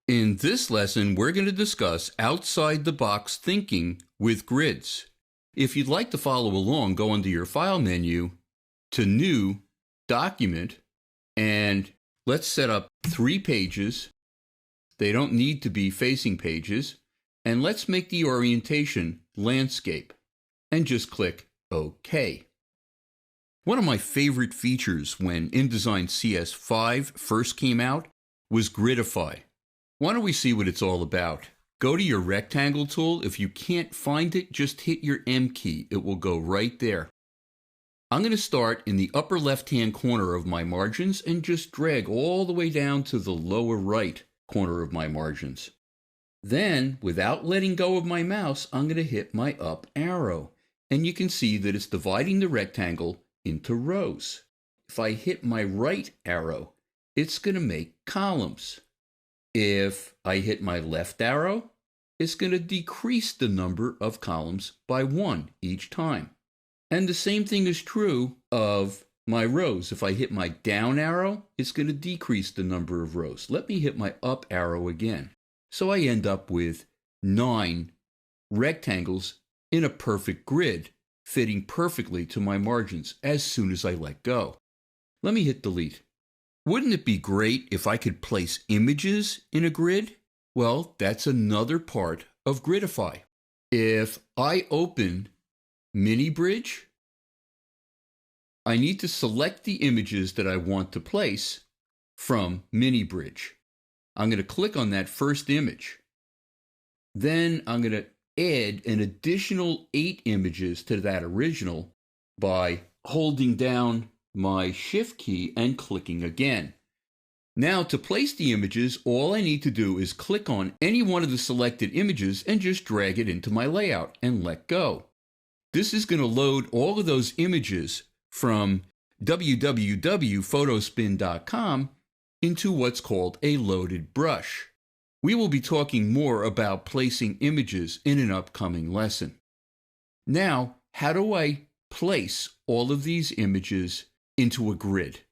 In this lesson, we're going to discuss outside-the-box thinking with grids. If you'd like to follow along, go under your File menu to New, Document, and let's set up 3 pages. They don't need to be facing pages. And let's make the orientation landscape. And just click OK. One of my favorite features when InDesign CS5 first came out was Gridify. Why don't we see what it's all about? Go to your rectangle tool. If you can't find it, just hit your M key. It will go right there. I'm going to start in the upper left-hand corner of my margins and just drag all the way down to the lower right corner of my margins. Then, without letting go of my mouse, I'm going to hit my up arrow. And you can see that it's dividing the rectangle into rows. If I hit my right arrow, it's going to make columns. If I hit my left arrow, it's going to decrease the number of columns by 1 each time. And the same thing is true of my rows. If I hit my down arrow, it's going to decrease the number of rows. Let me hit my up arrow again. So I end up with 9 rectangles in a perfect grid, fitting perfectly to my margins as soon as I let go. Let me hit delete. Wouldn't it be great if I could place images in a grid? Well, that's another part of Gridify. If I open Mini Bridge, I need to select the images that I want to place from Mini Bridge. I'm going to click on that first image. Then I'm going to add an additional 8 images to that original by holding down my Shift key and clicking again. Now, to place the images, all I need to do is click on any one of the selected images and just drag it into my layout and let go. This is going to load all of those images from www.photospin.com into what's called a loaded brush. We will be talking more about placing images in an upcoming lesson. Now, how do I place all of these images into a grid?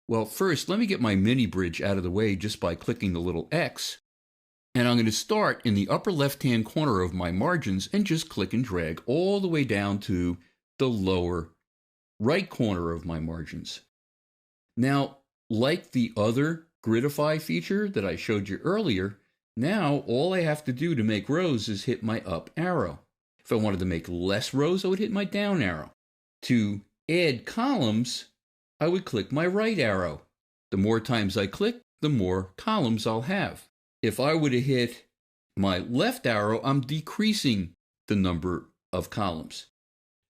Well, first, let me get my mini bridge out of the way just by clicking the little X. And I'm going to start in the upper left-hand corner of my margins and just click and drag all the way down to the lower right corner of my margins. Now, like the other Gridify feature that I showed you earlier, now all I have to do to make rows is hit my up arrow. If I wanted to make less rows, I would hit my down arrow. To add columns, I would click my right arrow. The more times I click, the more columns I'll have. If I were to hit my left arrow, I'm decreasing the number of columns.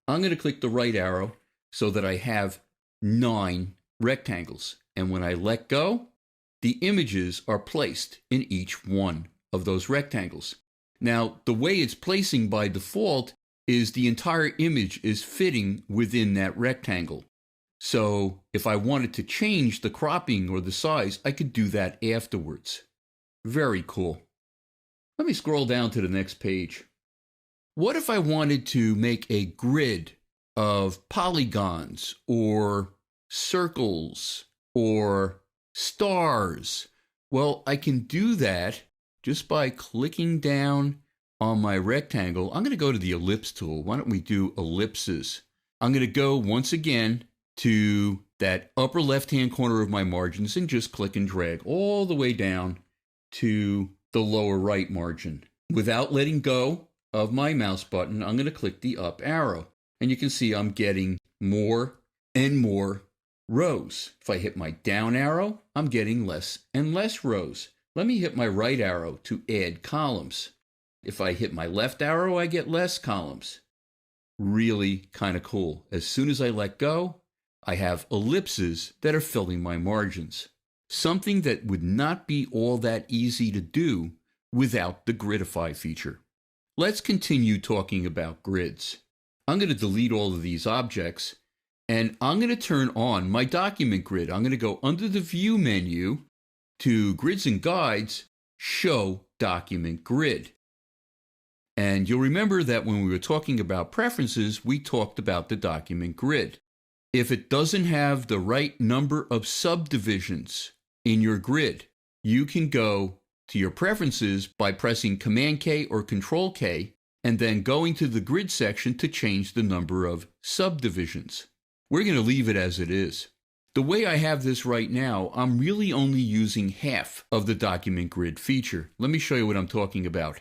I'm going to click the right arrow so that I have 9 rectangles. And when I let go, the images are placed in each one of those rectangles. Now, the way it's placing by default is the entire image is fitting within that rectangle. So if I wanted to change the cropping or the size, I could do that afterwards. Very cool. Let me scroll down to the next page. What if I wanted to make a grid of polygons or circles or stars? Well, I can do that just by clicking down on my rectangle. I'm going to go to the ellipse tool. Why don't we do ellipses? I'm going to go once again to that upper left-hand corner of my margins and just click and drag all the way down to the lower right margin. Without letting go of my mouse button, I'm going to click the up arrow. And you can see I'm getting more and more rows. If I hit my down arrow, I'm getting less and less rows. Let me hit my right arrow to add columns. If I hit my left arrow, I get less columns. Really kind of cool. As soon as I let go, I have ellipses that are filling my margins. Something that would not be all that easy to do without the Gridify feature. Let's continue talking about grids. I'm going to delete all of these objects, and I'm going to turn on my document grid. I'm going to go under the View menu to Grids and Guides, Show Document Grid. And you'll remember that when we were talking about preferences, we talked about the document grid. If it doesn't have the right number of subdivisions in your grid, you can go to your preferences by pressing Command K or Control K, and then going to the grid section to change the number of subdivisions. We're going to leave it as it is. The way I have this right now, I'm really only using half of the document grid feature. Let me show you what I'm talking about.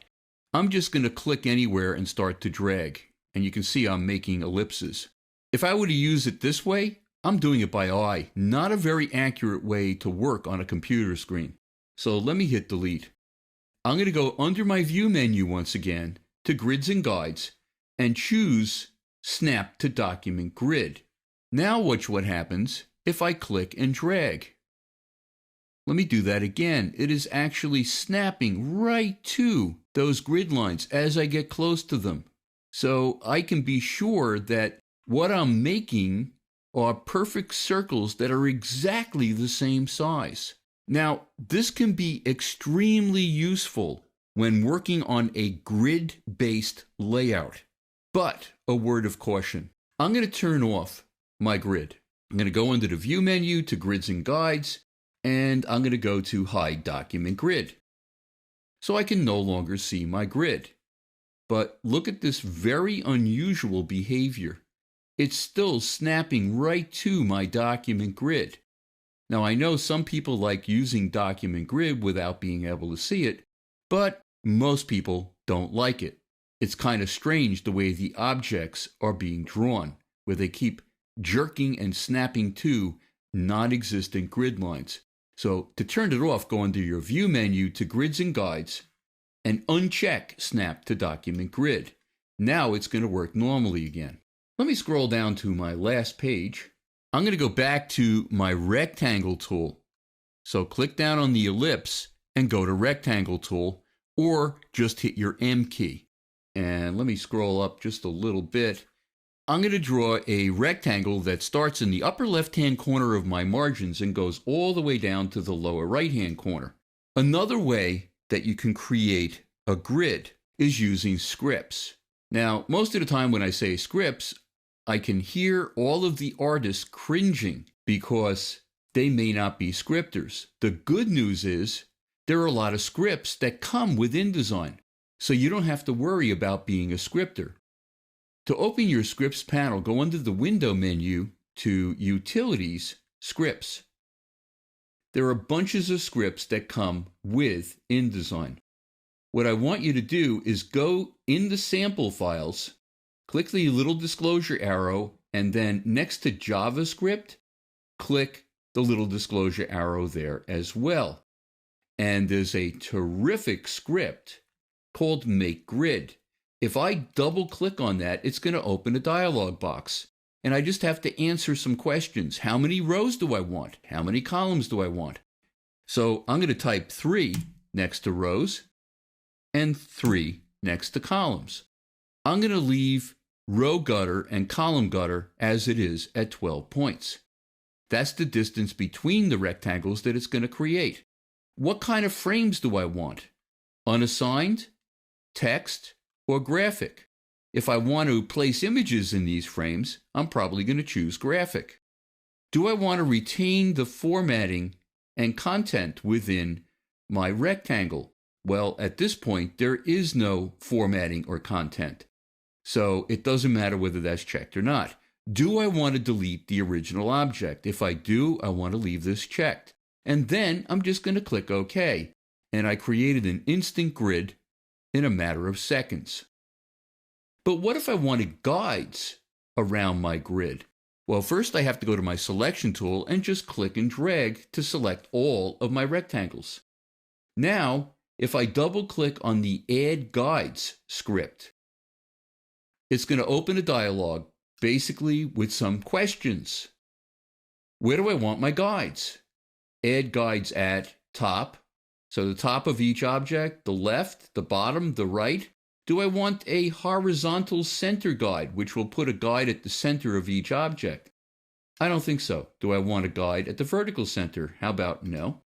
I'm just going to click anywhere and start to drag, and you can see I'm making ellipses. If I were to use it this way, I'm doing it by eye, not a very accurate way to work on a computer screen. So let me hit delete. I'm going to go under my view menu once again to grids and guides and choose snap to document grid. Now watch what happens if I click and drag. Let me do that again. It is actually snapping right to those grid lines as I get close to them. So I can be sure that what I'm making are perfect circles that are exactly the same size. Now, this can be extremely useful when working on a grid-based layout. But a word of caution. I'm going to turn off my grid. I'm going to go under the View menu to Grids and Guides, and I'm going to go to Hide Document Grid. So I can no longer see my grid. But look at this very unusual behavior. It's still snapping right to my document grid. Now, I know some people like using document grid without being able to see it, but most people don't like it. It's kind of strange the way the objects are being drawn, where they keep jerking and snapping to non-existent grid lines. So to turn it off, go under your View menu to Grids and Guides and uncheck Snap to Document Grid. Now it's going to work normally again. Let me scroll down to my last page. I'm going to go back to my Rectangle tool. So click down on the ellipse and go to Rectangle tool, or just hit your M key. And let me scroll up just a little bit. I'm going to draw a rectangle that starts in the upper left-hand corner of my margins and goes all the way down to the lower right-hand corner. Another way that you can create a grid is using scripts. Now, most of the time when I say scripts, I can hear all of the artists cringing because they may not be scripters. The good news is there are a lot of scripts that come with InDesign, so you don't have to worry about being a scripter. To open your Scripts panel, go under the Window menu to Utilities, Scripts. There are bunches of scripts that come with InDesign. What I want you to do is go in the sample files, click the little disclosure arrow, and then next to JavaScript, click the little disclosure arrow there as well. And there's a terrific script called Make Grid. If I double click on that, it's going to open a dialog box. And I just have to answer some questions. How many rows do I want? How many columns do I want? So I'm going to type 3 next to rows and 3 next to columns. I'm going to leave row gutter and column gutter as it is at 12 points. That's the distance between the rectangles that it's going to create. What kind of frames do I want? Unassigned, text, or graphic? If I want to place images in these frames, I'm probably going to choose graphic. Do I want to retain the formatting and content within my rectangle? Well, at this point, there is no formatting or content. So it doesn't matter whether that's checked or not. Do I want to delete the original object? If I do, I want to leave this checked. And then I'm just going to click OK. And I created an instant grid in a matter of seconds. But what if I wanted guides around my grid? Well, first I have to go to my selection tool and just click and drag to select all of my rectangles. Now, if I double click on the Add Guides script, it's going to open a dialog basically with some questions. Where do I want my guides? Add guides at top. So the top of each object, the left, the bottom, the right. Do I want a horizontal center guide, which will put a guide at the center of each object? I don't think so. Do I want a guide at the vertical center? How about no?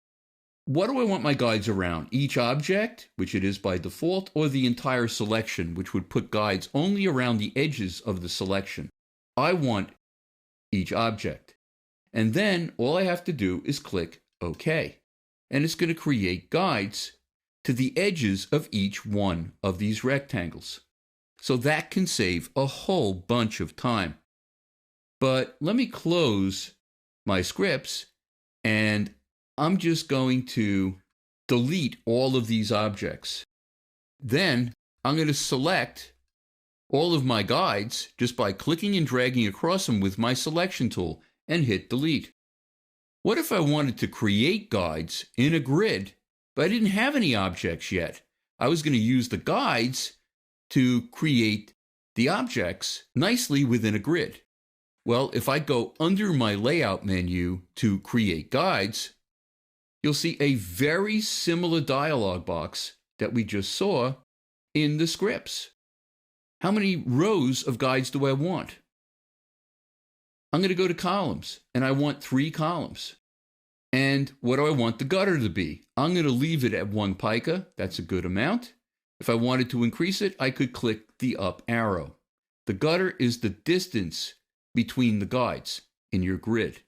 What do I want my guides around? Each object, which it is by default, or the entire selection, which would put guides only around the edges of the selection? I want each object. And then all I have to do is click OK. And it's going to create guides to the edges of each one of these rectangles. So that can save a whole bunch of time. But let me close my scripts, and I'm just going to delete all of these objects. Then I'm going to select all of my guides just by clicking and dragging across them with my selection tool and hit delete. What if I wanted to create guides in a grid, but I didn't have any objects yet? I was going to use the guides to create the objects nicely within a grid. Well, if I go under my layout menu to create guides, you'll see a very similar dialog box that we just saw in the scripts. How many rows of guides do I want? I'm going to go to columns, and I want 3 columns. And what do I want the gutter to be? I'm going to leave it at 1 pica. That's a good amount. If I wanted to increase it, I could click the up arrow. The gutter is the distance between the guides in your grid.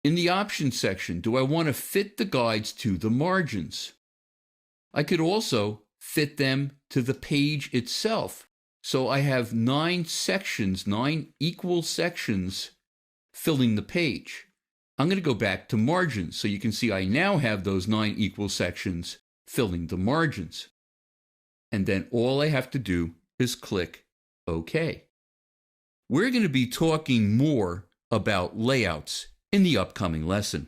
In the options section, do I want to fit the guides to the margins? I could also fit them to the page itself. So I have 9 sections, 9 equal sections filling the page. I'm going to go back to margins so you can see I now have those 9 equal sections filling the margins. And then all I have to do is click OK. We're going to be talking more about layouts in the upcoming lesson.